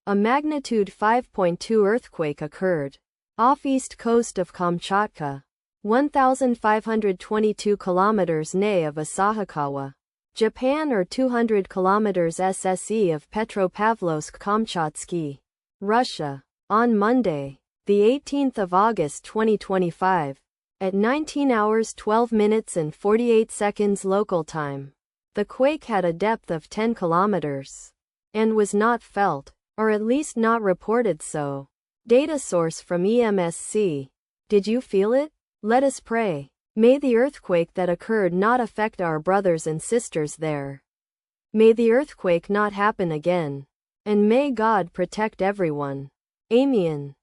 A magnitude 5.2 earthquake occurred off east coast of Kamchatka, 1,522 kilometers NE of Asahikawa, Japan, or 200 kilometers SSE of Petropavlovsk-Kamchatsky, Russia, on Monday, the 18th of August 2025, at 19 hours 12 minutes and 48 seconds local time. The quake had a depth of 10 kilometers and was not felt, or at least not reported so. Data source from EMSC. Did you feel it? Let us pray. May the earthquake that occurred not affect our brothers and sisters there. May the earthquake not happen again. And may God protect everyone. Amen.